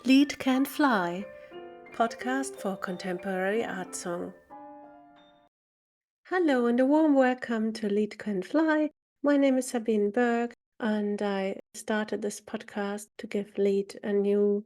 Lied Can Fly, podcast for contemporary art song. Hello and a warm welcome to Lied Can Fly. My name is Sabine Bergk and I started this podcast to give Lied a new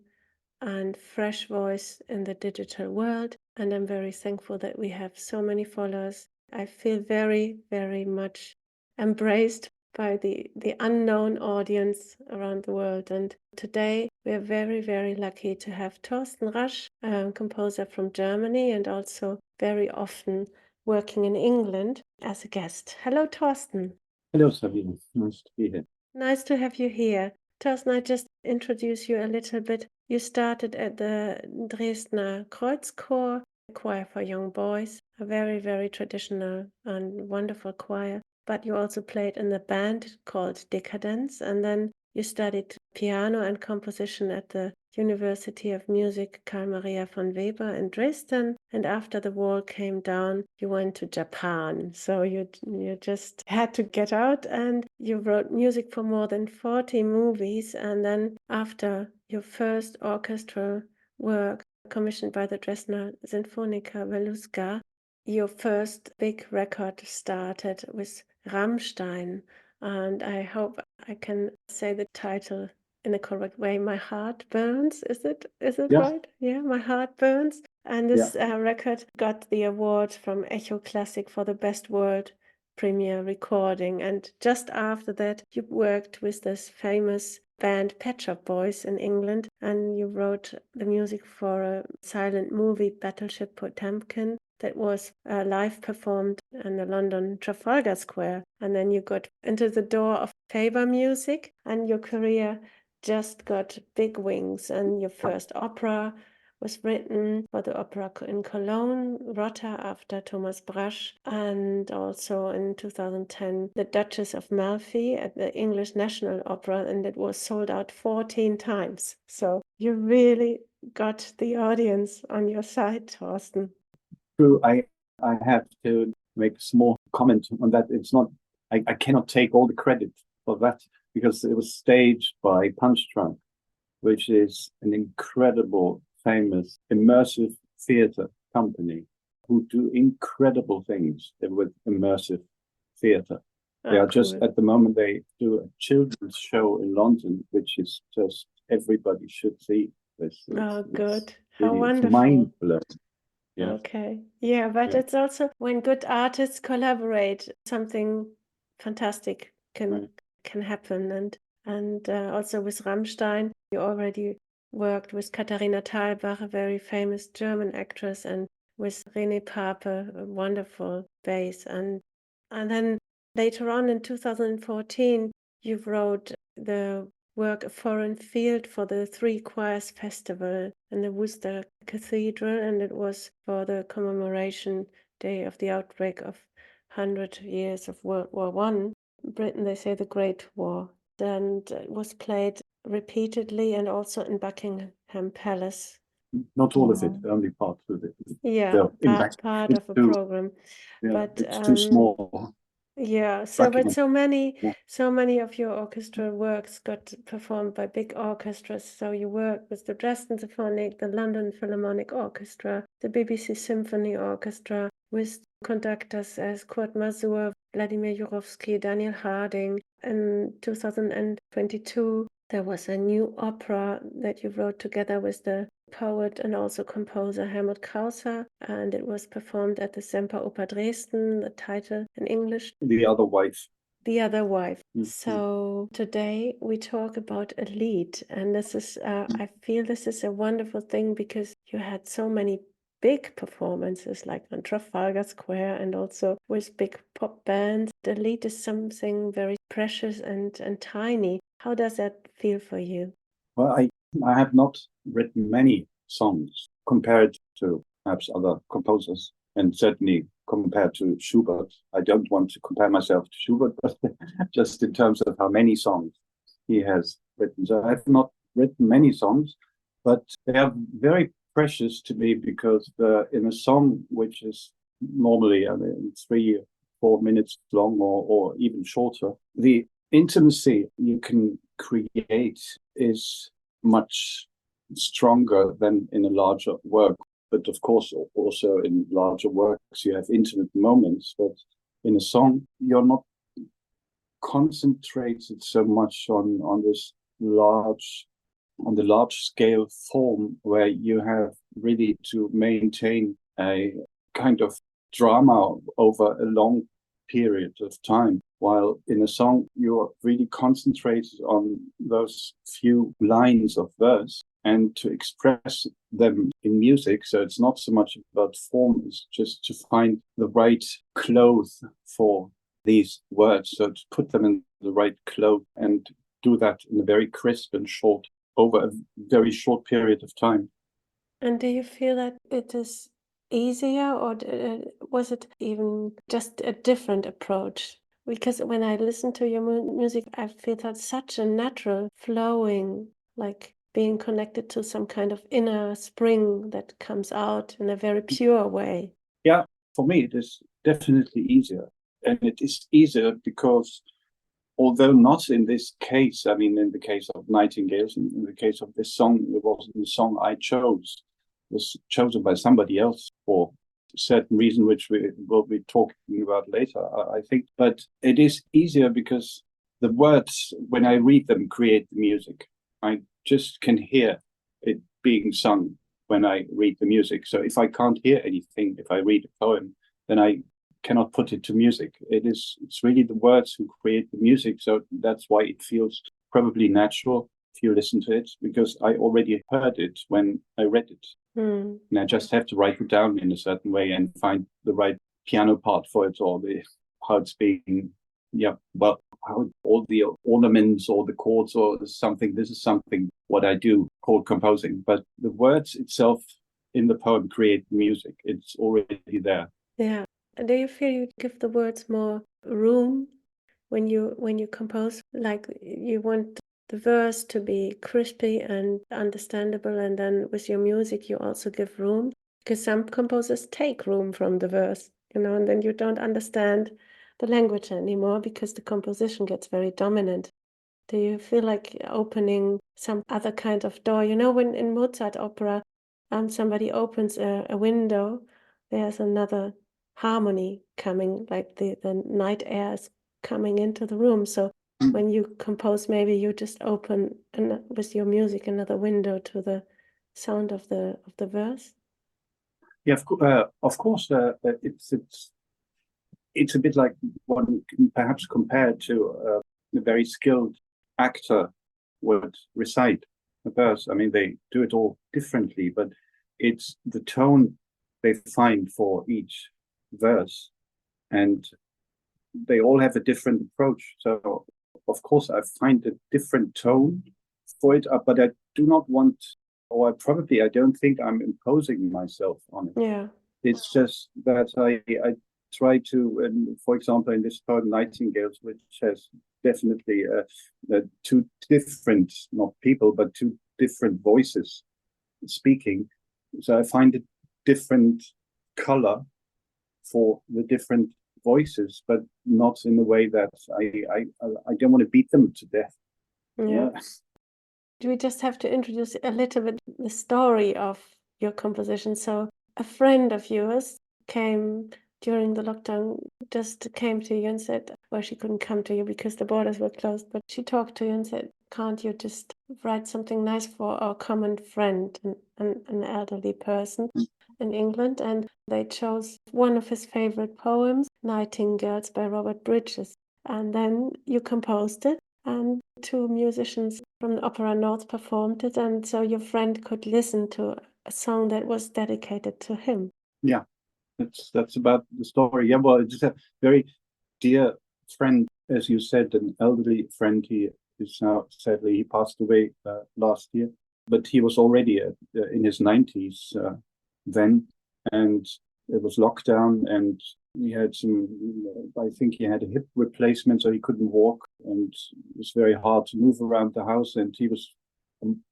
and fresh voice in the digital world, and I'm very thankful that we have so many followers. I feel very, very much embraced by the unknown audience around the world. And today we are very, very lucky to have Torsten Rasch, a composer from Germany and also very often working in England, as a guest. Hello, Torsten. Hello, Sabine. Nice to be here. Nice to have you here. Torsten, I just introduce you a little bit. You started at the Dresdner Kreuzchor, a choir for young boys, a very, very traditional and wonderful choir. But you also played in the band called Decadence, and then you studied piano and composition at the University of Music Karl Maria von Weber in Dresden. And after the wall came down, you went to Japan. So you just had to get out, and you wrote music for more than 40 movies. And then after your first orchestral work commissioned by the Dresdner Sinfoniker Veluska, your first big record started with Rammstein. And I hope I can say the title in a correct way. My Heart Burns. Is it Yeah. right? Yeah, My Heart Burns. And this record got the award from Echo Classic for the best world premiere recording. And just after that, you worked with this famous band Pet Shop Boys in England, and you wrote the music for a silent movie, Battleship Potemkin, that was live performed in the London Trafalgar Square. And then you got into the door of Faber Music, and your career just got big wings. And your first opera was written for the opera in Cologne, Rota, after Thomas Brasch, and also in 2010, The Duchess of Malfi at the English National Opera, and it was sold out 14 times. So you really got the audience on your side, Torsten. True. I have to make a small comment on that. It's not, I cannot take all the credit for that because it was staged by Punch Drunk, which is an incredible, famous, immersive theater company who do incredible things with immersive theater. They are just, at the moment, they do a children's show in London, which is just, everybody should see this. Good. Really, how wonderful. It's mind-blowing. Yeah. Okay. Yeah, but it's also when good artists collaborate, something fantastic can happen. And also with Rammstein, you already worked with Katharina Thalbach, a very famous German actress, and with René Pape, a wonderful bass. And then later on in 2014, you wrote the work A Foreign Field for the Three Choirs Festival in the Worcester Cathedral, and it was for the commemoration day of the outbreak of 100 years of World War I. Britain, they say the Great War. And it was played repeatedly and also in Buckingham Palace. Not all of it, only part of it. Yeah, part of a program. Yeah, but it's too small. Yeah, but so many of your orchestral works got performed by big orchestras. So you worked with the Dresden Symphonic, the London Philharmonic Orchestra, the BBC Symphony Orchestra, with conductors as Kurt Masur, Vladimir Jurowski, Daniel Harding. In 2022, there was a new opera that you wrote together with the poet and also composer Helmut Krauser, and it was performed at the Semperoper Dresden, the title in English. The Other Wife. The Other Wife. Mm-hmm. So today we talk about a Lied, and this is, I feel this is a wonderful thing because you had so many big performances like on Trafalgar Square and also with big pop bands. The Lied is something very precious and tiny. How does that feel for you? Well, I have not written many songs compared to perhaps other composers, and certainly compared to Schubert. I don't want to compare myself to Schubert, but just in terms of how many songs he has written. So I have not written many songs, but they are very precious to me because in a song which is normally 3-4 minutes long or even shorter, the intimacy you can create is much stronger than in a larger work. But of course, also in larger works, you have intimate moments. But in a song, you're not concentrated so much on this on the large scale form where you have really to maintain a kind of drama over a long period of time. While in a song, you're really concentrated on those few lines of verse and to express them in music. So it's not so much about form, it's just to find the right clothes for these words. So to put them in the right clothes and do that in a very crisp and short, over a very short period of time. And do you feel that it is easier, or was it even just a different approach? Because when I listen to your music, I feel that such a natural flowing, like being connected to some kind of inner spring that comes out in a very pure way. Yeah, for me, it is definitely easier. And it is easier because, although not in this case, I mean, in the case of Nightingales, in the case of this song, it wasn't the song I chose. It was chosen by somebody else for a certain reason, which we will be talking about later, I think. But it is easier because the words, when I read them, create the music. I just can hear it being sung when I read the music. So if I can't hear anything, if I read a poem, then I cannot put it to music. It's really the words who create the music. So that's why it feels probably natural if you listen to it, because I already heard it when I read it. And I just have to write it down in a certain way and find the right piano part for it, or how it's being, how all the ornaments or the chords or something. This is something what I do called composing. But the words itself in the poem create the music. It's already there. Yeah. Do you feel you give the words more room when you compose? Like you want the verse to be crispy and understandable, and then with your music you also give room? Because some composers take room from the verse, and then you don't understand the language anymore because the composition gets very dominant. Do you feel like opening some other kind of door? When in Mozart opera, somebody opens a window, there's another harmony coming, like the night air is coming into the room. So when you compose, maybe you just open with your music another window to the sound of the verse. Yeah, of course. It's a bit like one can perhaps compare to a very skilled actor would recite a verse. I mean, they do it all differently, but it's the tone they find for each verse, and they all have a different approach. So, of course, I find a different tone for it, but I do not want, or I don't think I'm imposing myself on it. Yeah. It's just that I try to, for example, in this poem Nightingales, which has definitely two different, not people, but two different voices speaking. So I find a different color for the different voices, but not in a way that I don't want to beat them to death. Yeah. Do we just have to introduce a little bit the story of your composition? So a friend of yours came during the lockdown, just came to you and said, well, she couldn't come to you because the borders were closed, but she talked to you and said, can't you just write something nice for our common friend, an elderly person in England? And they chose one of his favorite poems, Nightingales by Robert Bridges. And then you composed it, and two musicians from the Opera North performed it, and so your friend could listen to a song that was dedicated to him. Yeah, that's about the story. Yeah, well, it's a very dear friend, as you said, an elderly friend. He is now, sadly, he passed away last year, but he was already in his 90s then, and it was lockdown, and he had I think he had a hip replacement, so he couldn't walk, and it was very hard to move around the house, and he was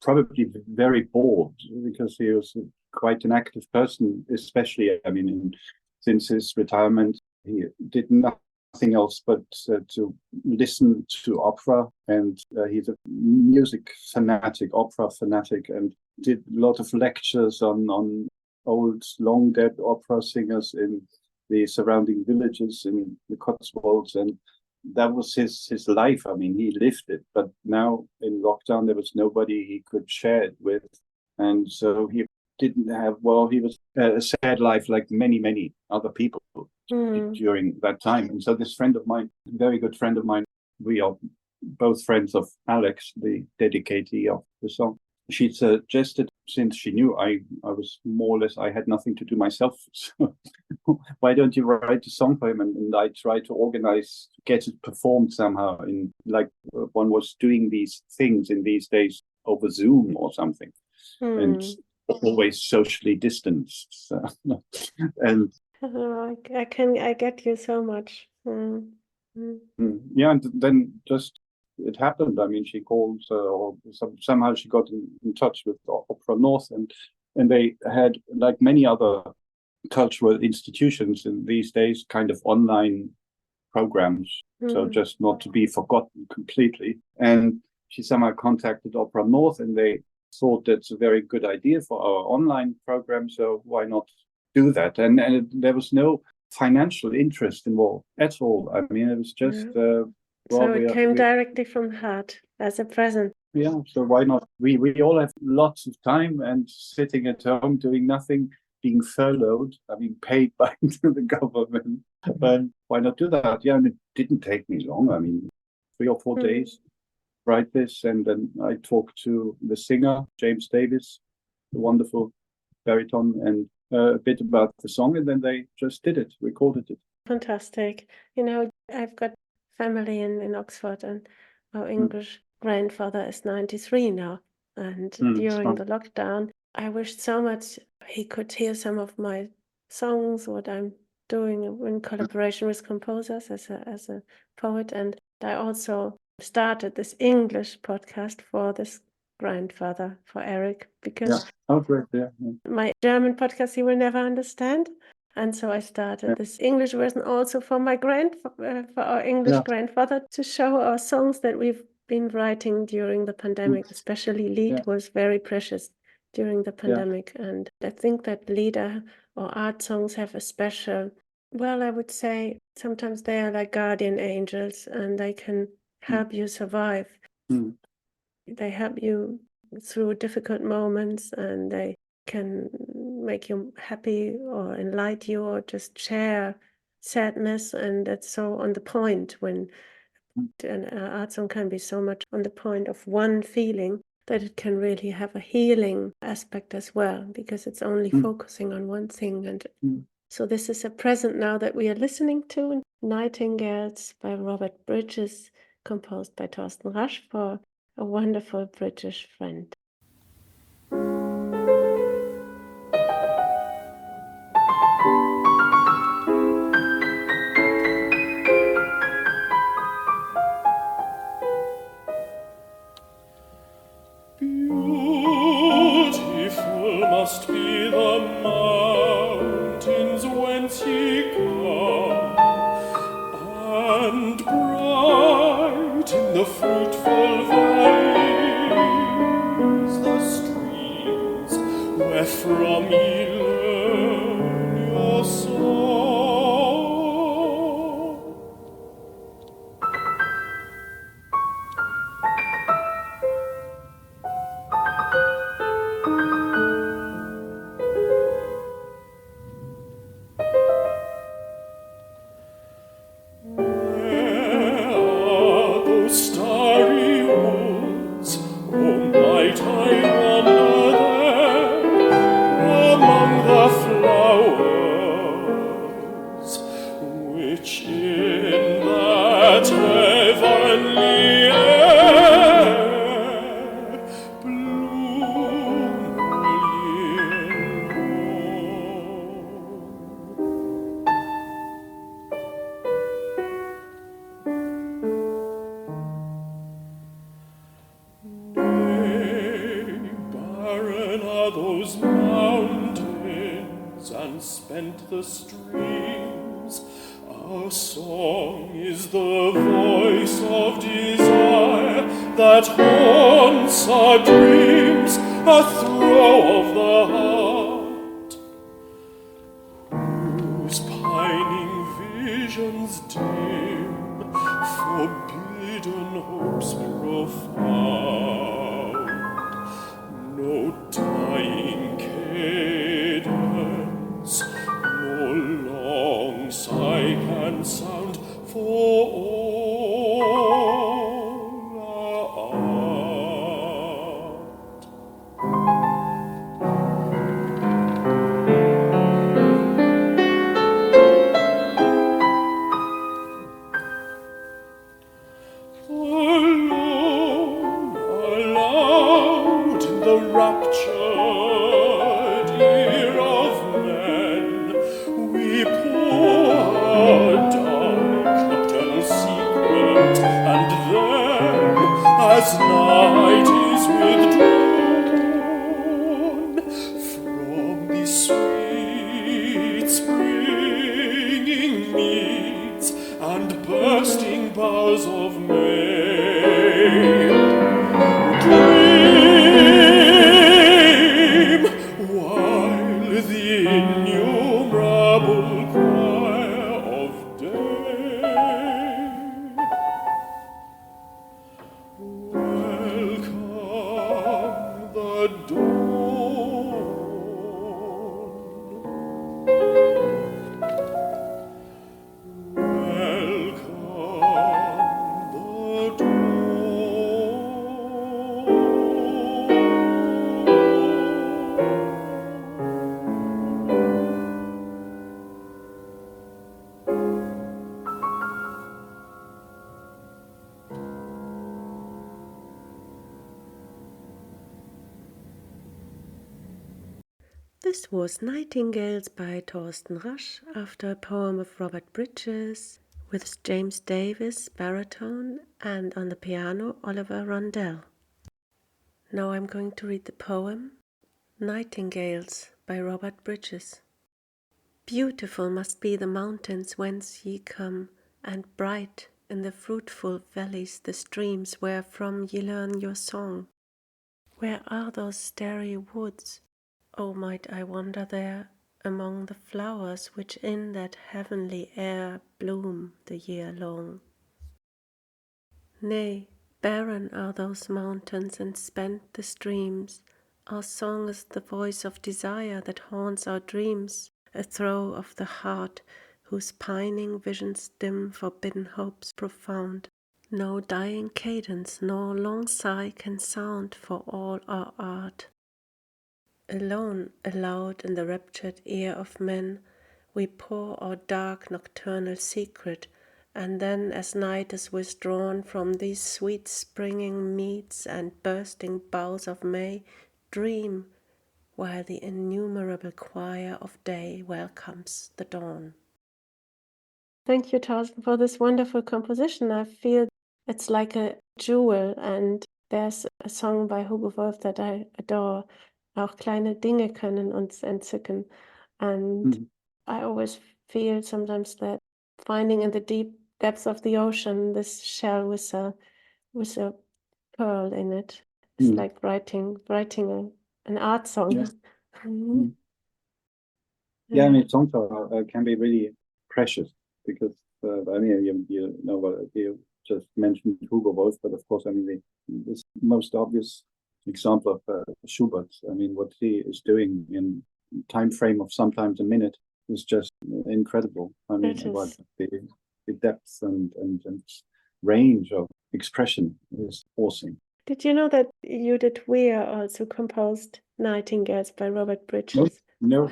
probably very bored because he was quite an active person, especially, I mean, since his retirement, he did nothing else but to listen to opera, and he's a music fanatic, opera fanatic, and did a lot of lectures on old, long dead opera singers in the surrounding villages in the Cotswolds, and that was his life. I mean, he lived it. But now in lockdown, there was nobody he could share it with, and so he didn't have. Well, he was a sad life, like many other people during that time. And so this friend of mine, very good friend of mine, we are both friends of Alex, the dedicatee of the song. She suggested, since she knew I was more or less, I had nothing to do myself, so why don't you write a song for him? And I tried to organize, to get it performed somehow, in like one was doing these things in these days over Zoom or something, and always socially distanced. So, and I get you so much. yeah, and then just it happened. I mean, she called, or somehow she got in touch with Opera North, and they had, like many other cultural institutions in these days, kind of online programs. So just not to be forgotten completely. And she somehow contacted Opera North, and they thought that's a very good idea for our online program. So why not do that? And there was no financial interest involved at all. I mean, it was just. So it came directly from the heart as a present. Yeah, so why not? We all have lots of time, and sitting at home doing nothing, being furloughed, I mean, paid by the government. And why not do that? Yeah, and it didn't take me long. I mean, 3 or 4 days, write this. And then I talked to the singer, James Davis, the wonderful baritone, and a bit about the song. And then they just did it, recorded it. Fantastic. You know, I've got family in Oxford, and our English grandfather is 93 now. And during the lockdown, I wished so much he could hear some of my songs, what I'm doing in collaboration with composers as a poet. And I also started this English podcast for this grandfather, for Eric, because my German podcast he will never understand. And so I started this English version also for my for our English grandfather, to show our songs that we've been writing during the pandemic. Especially Lied was very precious during the pandemic. And I think that lied or art songs have a special, well, I would say sometimes they are like guardian angels, and they can help you survive. They help you through difficult moments, and they can make you happy or enlighten you, or just share sadness. And that's so on the point, when an art song can be so much on the point of one feeling, that it can really have a healing aspect as well, because it's only focusing on one thing. And so this is a present now that we are listening to, Nightingales by Robert Bridges, composed by Torsten Rasch for a wonderful British friend. Beautiful must be the mountains whence ye come, and bright in the fruitful valleys the streams wherefrom ye learn your song. Starry woods, oh, might I wander there among the flowers, which in that heavenly air bloom all year those mountains and spent the streams. Our song is the voice of desire that haunts our dreams, a echo of the heart, whose pining visions dim forbidden hopes profound. No dying cadence, no long sigh can sound for all art. Alone, aloud in the raptured ear of men, we pour our dark nocturnal secret, and then, as night is withdrawn, from these sweet springing meads and bursting boughs of May, dream, while the innumerable choir of day welcome the dawn. Welcome the This was Nightingales by Torsten Rasch after a poem of Robert Bridges with James Davis, baritone, and on the piano Oliver Rondell. Now I'm going to read the poem Nightingales by Robert Bridges. Beautiful must be the mountains whence ye come, and bright in the fruitful valleys the streams wherefrom ye learn your song. Where are those starry woods? Oh, might I wander there among the flowers which in that heavenly air bloom the year long? Nay, barren are those mountains and spent the streams. Our song is the voice of desire that haunts our dreams, a throe of the heart whose pining visions dim forbidden hopes profound. No dying cadence nor long sigh can sound for all our art. Alone, aloud in the raptured ear of men, we pour our dark nocturnal secret, and then as night is withdrawn from these sweet springing meads and bursting boughs of May, dream, while the innumerable choir of day welcomes the dawn. Thank you, Torsten, for this wonderful composition. I feel it's like a jewel, and there's a song by Hugo Wolf that I adore. Auch kleine Dinge können uns entzücken. And I always feel sometimes that finding in the deep depths of the ocean this shell with a pearl in it. It's like writing an art song. Yeah. Yeah, I mean, songs can be really precious because I mean, you know what you just mentioned Hugo Wolf, but of course, I mean, the most obvious example of Schubert. I mean, what he is doing in time frame of sometimes a minute is just incredible. I mean, what the depth and range of expression is awesome. Did you know that Judith Weir also composed Nightingales by Robert Bridges? No,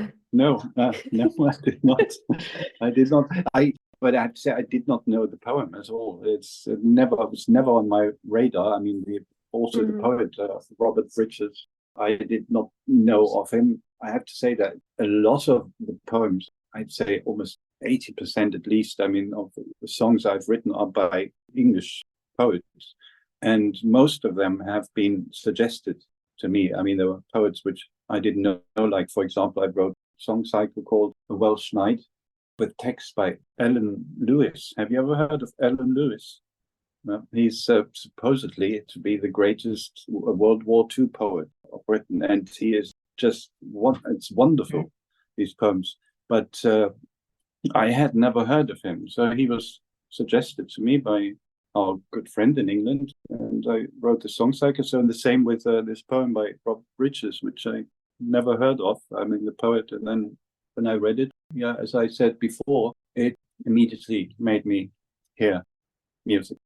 I did not. I did not. But I have to say, I did not know the poem at all. It was never on my radar. I mean, the poet Robert Bridges, I did not know of him. I have to say that a lot of the poems, I'd say almost 80% at least, I mean, of the songs I've written are by English poets. And most of them have been suggested to me. I mean, there were poets which I didn't know, like, for example, I wrote a song cycle called A Welsh Night with text by Alan Lewis. Have you ever heard of Alan Lewis? He's supposedly to be the greatest World War II poet of Britain, and he is just it's wonderful, these poems. But I had never heard of him. So he was suggested to me by our good friend in England, and I wrote the song cycle. So, and the same with this poem by Robert Bridges, which I never heard of. I mean, the poet. And then when I read it, yeah, as I said before, it immediately made me hear music.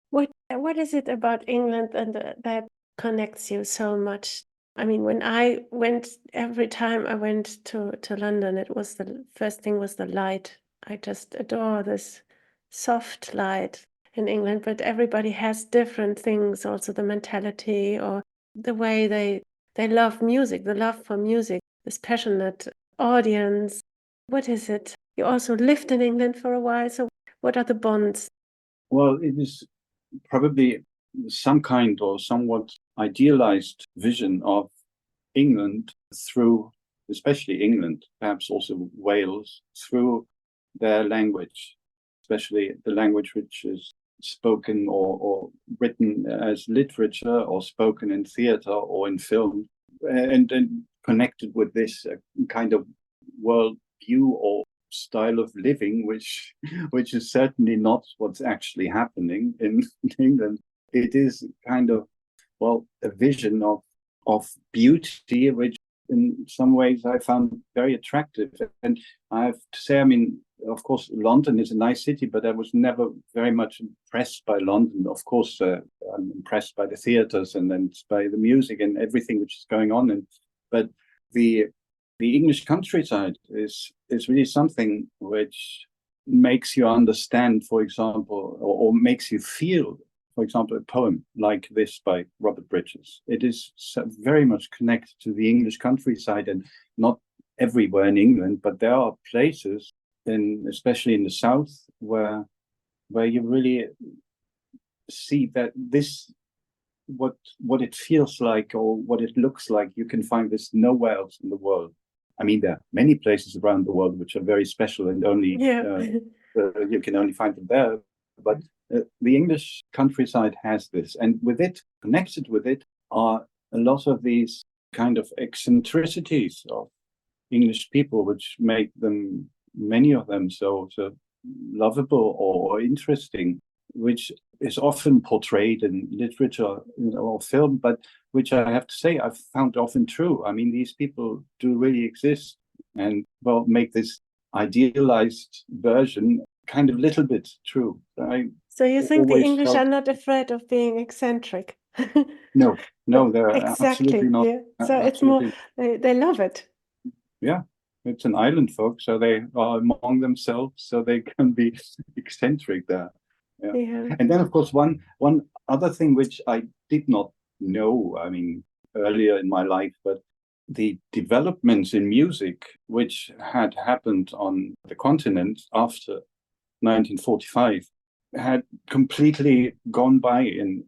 What is it about England and that connects you so much? I mean, when I went, every time I went to London, it was the first thing was the light. I just adore this soft light in England, but everybody has different things, also the mentality or the way they love music, the love for music, this passionate audience. What is it? You also lived in England for a while, so what are the bonds? Well, it is probably some kind or somewhat idealized vision of England through, especially England, perhaps also Wales, through their language, especially the language which is spoken or written as literature or spoken in theater or in film, and connected with this kind of world view or style of living, which is certainly not what's actually happening in England. It is kind of, well, a vision of beauty, which in some ways I found very attractive. And I have to say, I mean, of course, London is a nice city, but I was never very much impressed by London. Of course, I'm impressed by the theaters and then by the music and everything which is going on. But the English countryside is really something which makes you understand, for example, or makes you feel, for example, a poem like this by Robert Bridges. It is very much connected to the English countryside, and not everywhere in England, but there are places, especially in the south, where you really see that this, what it feels like or what it looks like, you can find this nowhere else in the world. I mean, there are many places around the world which are very special and only you can only find them there. But the English countryside has this, and with it, connected with it, are a lot of these kind of eccentricities of English people, which make them, many of them, so lovable or interesting, which is often portrayed in literature, or film, but which I have to say I've found often true. I mean, these people do really exist, and well, make this idealized version kind of little bit true. So you think the English are not afraid of being eccentric? No, they're absolutely not. Yeah. So it's more, they love it. Yeah, it's an island folk, so they are among themselves, so they can be eccentric there. Yeah. And then, of course, one other thing which I did not know, I mean, earlier in my life, but the developments in music which had happened on the continent after 1945 had completely gone by in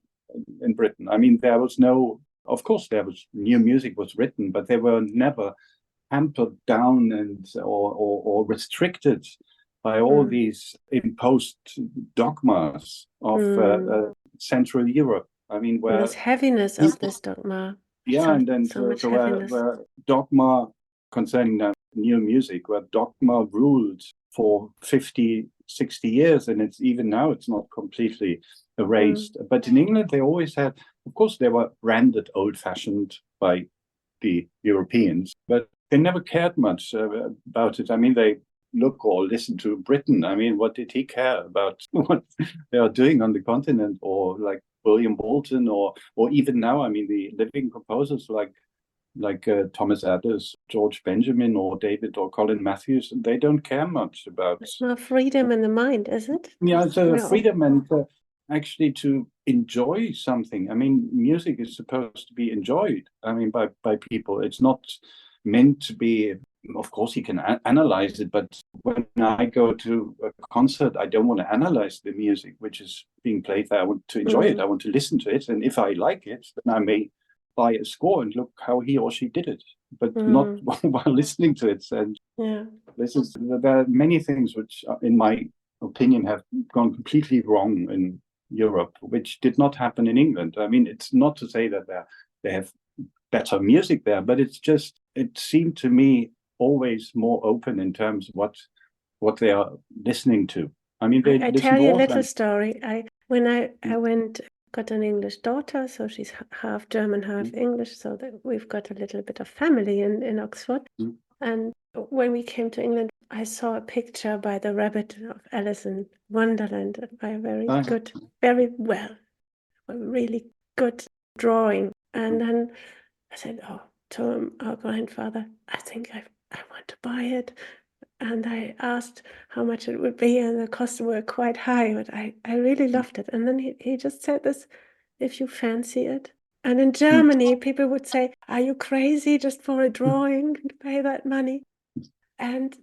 Britain. I mean, there was no, of course, there was new music was written, but they were never hampered down and or restricted by all these imposed dogmas of Central Europe. I mean, where this heaviness of this dogma. Yeah, and then so where dogma concerning that new music, where dogma ruled for 50, 60 years, and it's even now it's not completely erased. But in England, they always had, of course, they were branded old-fashioned by the Europeans, but they never cared much about it. I mean, they look or listen to Britain. I mean, what did he care about what they are doing on the continent, or like William Bolton, or even now, I mean, the living composers like Thomas Adès, George Benjamin, or David or Colin Matthews, they don't care much about. It's more freedom in the mind, is it? Yeah, it's freedom and actually to enjoy something. I mean, music is supposed to be enjoyed. I mean, by people. It's not meant to be. Of course, you can analyze it, but when I go to a concert, I don't want to analyze the music which is being played there. I want to enjoy it. I want to listen to it, and if I like it, then I may buy a score and look how he or she did it, but not while listening to it. And there are many things which, in my opinion, have gone completely wrong in Europe, which did not happen in England. I mean, it's not to say that they have better music there, but it seemed to me always more open in terms of what they are listening to. I mean, they I listen tell to you a all little kinds. story. When I went, got an English daughter, so she's half German, half English, so that we've got a little bit of family in Oxford. Mm. And when we came to England, I saw a picture by the rabbit of Alice in Wonderland, by a very Ah, good, very well, a really good drawing. And then I said, oh, to our grandfather, I think I want to buy it. And I asked how much it would be, and the costs were quite high, but I really loved it. And then he just said this, if you fancy it. And in Germany, people would say, are you crazy just for a drawing to pay that money? And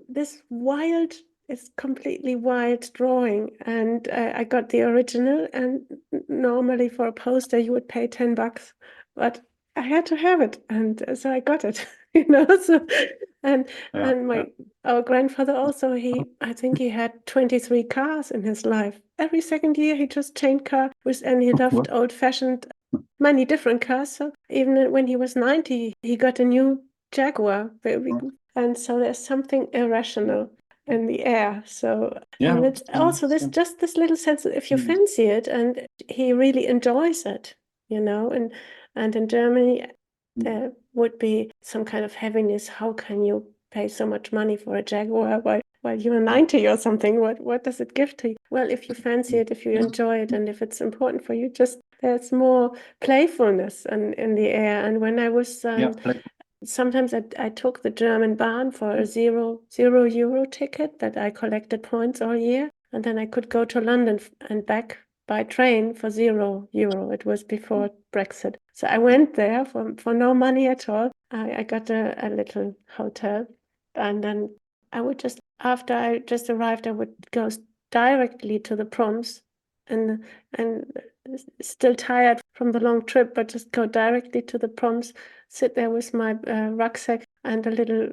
this wild, it's completely wild drawing. And I got the original, and normally for a poster, you would pay $10, but I had to have it. And so I got it, so, and, yeah, and our grandfather also, I think he had 23 cars in his life. Every second year, he just changed car and he loved old-fashioned, many different cars. So even when he was 90, he got a new Jaguar. And so there's something irrational in the air. So, yeah. and it's also this little sense that if you fancy it, and he really enjoys it, and in Germany, there would be some kind of heaviness. How can you pay so much money for a Jaguar while you're 90 or something? What does it give to you? Well, if you fancy it, if you enjoy it, and if it's important for you, just there's more playfulness in the air. And when I was sometimes I took the German Bahn for a zero euro ticket that I collected points all year, and then I could go to London and back by train for €0. It was before Brexit. So I went there for no money at all. I got a little hotel, and then I would just, after I just arrived, I would go directly to the proms, and still tired from the long trip, but just go directly to the proms, sit there with my rucksack and a little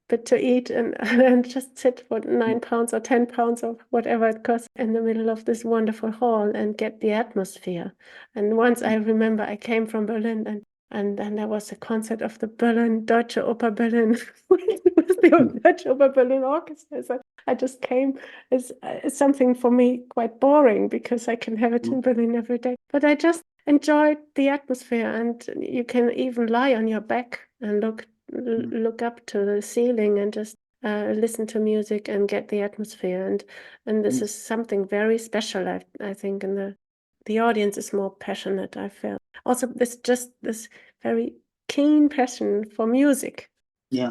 bit to eat, and and just sit for £9 or £10 or whatever it costs in the middle of this wonderful hall and get the atmosphere. And once I remember I came from Berlin, and then there was a concert of the Deutsche Oper Berlin with the Deutsche Oper Berlin Orchestra. So I just came. It's something for me quite boring because I can have it in Berlin every day. But I just enjoyed the atmosphere, and you can even lie on your back and look up to the ceiling and just listen to music and get the atmosphere. And this is something very special, I think, and the audience is more passionate, I feel. Also, this very keen passion for music. Yeah.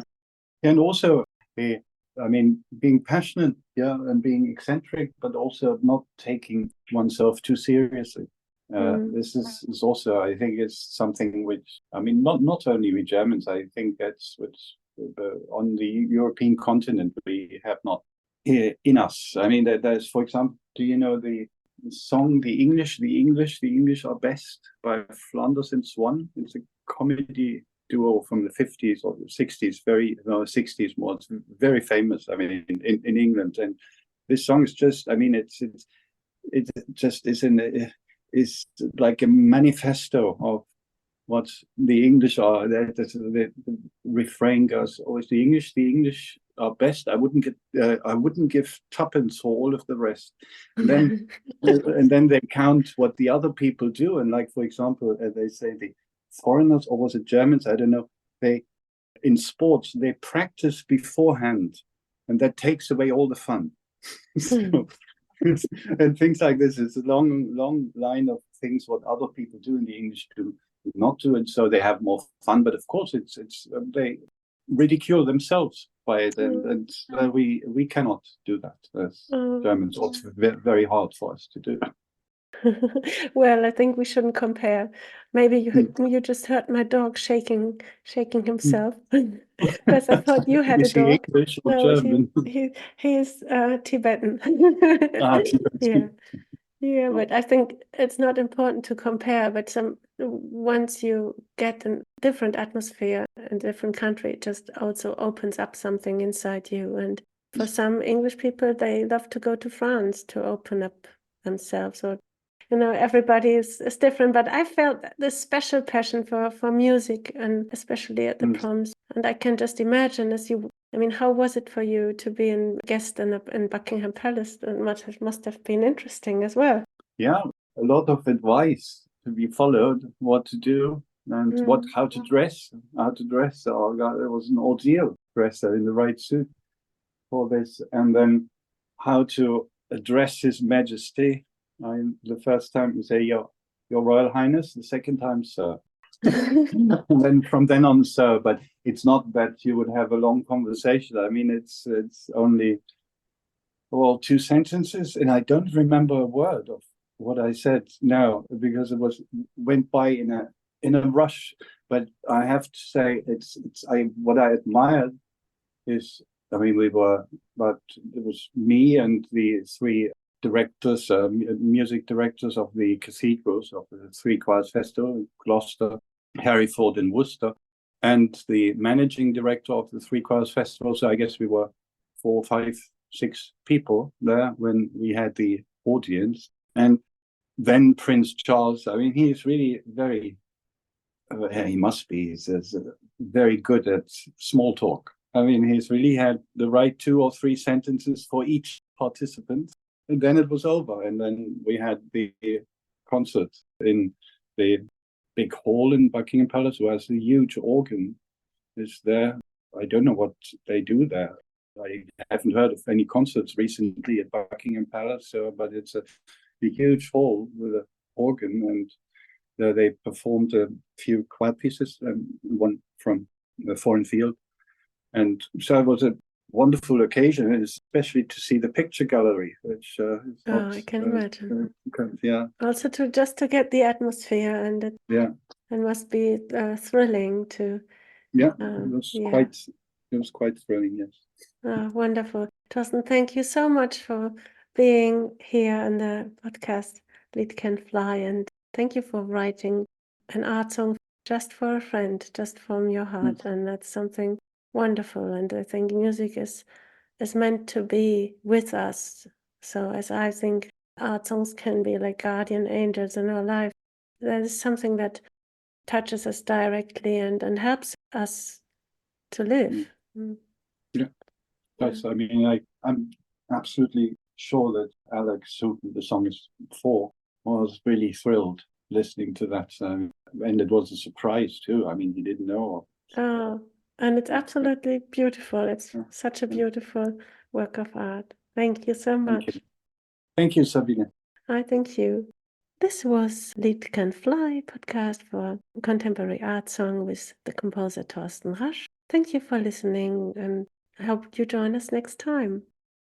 And also, I mean, being passionate, and being eccentric, but also not taking oneself too seriously. This is also, I think, is something which, I mean, not only we Germans, I think that's which on the European continent we have not in us. I mean, there's, for example, do you know the song "The English Are Best" by Flanders and Swan? It's a comedy duo from the 50s or the 60s, 60s more. It's very famous, I mean, in England. And this song is just, I mean, it just is like a manifesto of what the English are. The refrain goes always, the English are best. I wouldn't give tuppence for all of the rest. And then and then they count what the other people do. And like, for example, they say the foreigners, or was it Germans? I don't know. They, in sports, they practice beforehand, and that takes away all the fun. So, and things like this. It's a long line of things what other people do in the English do not do, and so they have more fun. But of course, it's they ridicule themselves by it, and we cannot do that as Germans. It's very hard for us to do. Well, I think we shouldn't compare. Maybe you just heard my dog shaking himself because I thought you had a Is he dog. English or No, German? he is Tibetan. Tibetan. Yeah, but I think it's not important to compare. But once you get a different atmosphere in a different country, it just also opens up something inside you. And for some English people, they love to go to France to open up themselves, or everybody is different, but I felt this special passion for music, and especially at the proms. And I can just imagine how was it for you to be a guest in Buckingham Palace? It must have been interesting as well. Yeah, a lot of advice to be followed, what to do and how to dress. Oh God, it was an ordeal. Dress in the right suit for this, and then how to address His Majesty. The first time you say Your Royal Highness, the second time Sir. And then from then on, Sir. But it's not that you would have a long conversation. I mean, it's only 2 sentences, and I don't remember a word of what I said now, because it went by in a rush. But I have to say, what I admired is, it was me and the 3 directors, music directors of the cathedrals of the 3 Choirs Festival, Gloucester, Hereford, and Worcester, and the managing director of the 3 Choirs Festival. So I guess we were 4, 5, 6 people there when we had the audience. And then Prince Charles, he is really very, he must be, he's very good at small talk. He's really had the right 2 or 3 sentences for each participant, and then it was over. And then we had the concert in the big hall in Buckingham Palace, where a huge organ is there. I don't know what they do there. I haven't heard of any concerts recently at Buckingham Palace, but it's a huge hall with an organ, and they performed a few choir pieces, one from the Foreign Field. And so it was a wonderful occasion, and especially to see the picture gallery, which I can imagine. Yeah. Also to get the atmosphere, and it must be thrilling to. Yeah, it was quite thrilling. Yes. Wonderful, Torsten. Thank you so much for being here on the podcast Lied Can Fly, and thank you for writing an art song just for a friend, just from your heart, and that's something wonderful. And I think music is meant to be with us. So as I think art songs can be like guardian angels in our life, that is something that touches us directly and helps us to live. Yeah, that's. I'm absolutely sure that Alex, who the song is for, was really thrilled listening to that, and it was a surprise too. He didn't know. And it's absolutely beautiful. It's such a beautiful work of art. Thank you so much. Thank you, Sabine. I thank you. This was Lied Can Fly podcast for contemporary art song with the composer Torsten Rasch. Thank you for listening, and I hope you join us next time.